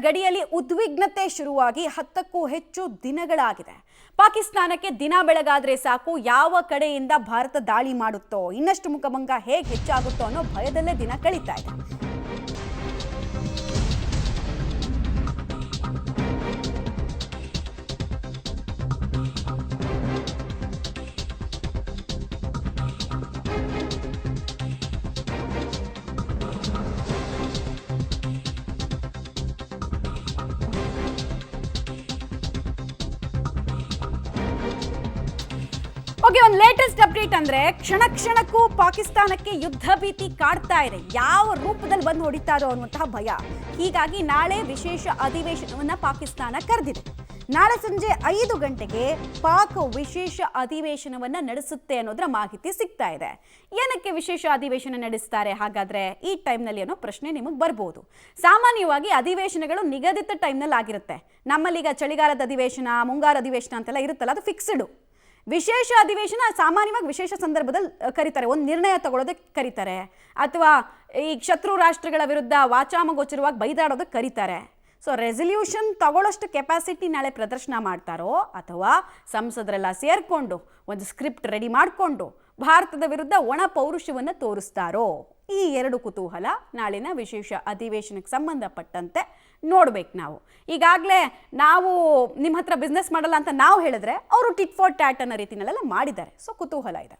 ಗಡಿಯಲ್ಲಿ ಉದ್ವಿಗ್ನತೆ ಶುರುವಾಗಿ 10ಕ್ಕೂ ಹೆಚ್ಚು ದಿನಗಳಾಗಿದೆ. ಪಾಕಿಸ್ತಾನಕ್ಕೆ ದಿನ ಬೆಳಗಾದ್ರೆ ಸಾಕು ಯಾವ ಕಡೆಯಿಂದ ಭಾರತ ದಾಳಿ ಮಾಡುತ್ತೋ, ಇನ್ನಷ್ಟು ಮುಖಭಂಗ ಹೇಗೆ ಹೆಚ್ಚಾಗುತ್ತೋ ಅನ್ನೋ ಭಯದಲ್ಲೇ ದಿನ ಕಳೀತಾ ಇದೆ. ಓಕೆ, ಒಂದು ಲೇಟೆಸ್ಟ್ ಅಪ್ಡೇಟ್ ಅಂದ್ರೆ ಕ್ಷಣಕ್ಕೂ ಪಾಕಿಸ್ತಾನಕ್ಕೆ ಯುದ್ಧ ಭೀತಿ ಕಾಡ್ತಾ ಇದೆ. ಯಾವ ರೂಪದಲ್ಲಿ ಬಂದು ಹೊಡಿತಾರೋ ಅನ್ನುವಂತಹ ಭಯ. ಹೀಗಾಗಿ ನಾಳೆ ವಿಶೇಷ ಅಧಿವೇಶನವನ್ನ ಪಾಕಿಸ್ತಾನ ಕರೆದಿದೆ. ನಾಳೆ ಸಂಜೆ 5 ಗಂಟೆಗೆ ಪಾಕ್ ವಿಶೇಷ ಅಧಿವೇಶನವನ್ನ ನಡೆಸುತ್ತೆ ಅನ್ನೋದರ ಮಾಹಿತಿ ಸಿಗ್ತಾ ಇದೆ. ಏನಕ್ಕೆ ವಿಶೇಷ ಅಧಿವೇಶನ ನಡೆಸ್ತಾರೆ ಹಾಗಾದ್ರೆ ಈ ಟೈಮ್ನಲ್ಲಿ ಅನ್ನೋ ಪ್ರಶ್ನೆ ನಿಮಗೆ ಬರ್ಬೋದು. ಸಾಮಾನ್ಯವಾಗಿ ಅಧಿವೇಶನಗಳು ನಿಗದಿತ ಟೈಮ್ನಲ್ಲಿ ಆಗಿರುತ್ತೆ. ನಮ್ಮಲ್ಲೀಗ ಚಳಿಗಾಲದ ಅಧಿವೇಶನ, ಮುಂಗಾರು ಅಧಿವೇಶನ ಅಂತೆಲ್ಲ ಇರುತ್ತಲ್ಲ, ಅದು ಫಿಕ್ಸ್ಡು. ವಿಶೇಷ ಅಧಿವೇಶನ ಸಾಮಾನ್ಯವಾಗಿ ವಿಶೇಷ ಸಂದರ್ಭದಲ್ಲಿ ಕರೀತಾರೆ, ಒಂದು ನಿರ್ಣಯ ತಗೊಳ್ಳೋದಕ್ಕೆ ಕರೀತಾರೆ, ಅಥವಾ ಈ ಶತ್ರು ರಾಷ್ಟ್ರಗಳ ವಿರುದ್ಧ ವಾಚಾಮಗೋಚರವಾಗಿ ಬೈದಾಡೋದಕ್ಕೆ ಕರೀತಾರೆ. ಸೊ ರೆಸಲ್ಯೂಷನ್ ತಗೊಳ್ಳೋಷ್ಟು ಕೆಪಾಸಿಟಿ ನಾಳೆ ಪ್ರದರ್ಶನ ಮಾಡ್ತಾರೋ, ಅಥವಾ ಸಂಸದರೆಲ್ಲ ಸೇರಿಕೊಂಡು ಒಂದು ಸ್ಕ್ರಿಪ್ಟ್ ರೆಡಿ ಮಾಡಿಕೊಂಡು ಭಾರತದ ವಿರುದ್ಧ ಒಣ ಪೌರುಷವನ್ನು ತೋರಿಸ್ತಾರೋ, ಈ ಎರಡು ಕುತೂಹಲ ನಾಳಿನ ವಿಶೇಷ ಅಧಿವೇಶನಕ್ಕೆ ಸಂಬಂಧಪಟ್ಟಂತೆ ನೋಡ್ಬೇಕು. ಈಗಾಗಲೇ ನಾವು ನಿಮ್ಮ ಹತ್ರ ಬಿಸ್ನೆಸ್ ಮಾಡಲ್ಲ ಅಂತ ನಾವು ಹೇಳಿದ್ರೆ ಅವರು ಟಿಟ್ ಫಾರ್ ಟ್ಯಾಟ್ ಅನ್ನೋ ರೀತಿನಲ್ಲೆಲ್ಲ ಮಾಡಿದ್ದಾರೆ. ಸೊ ಕುತೂಹಲ ಇದೆ.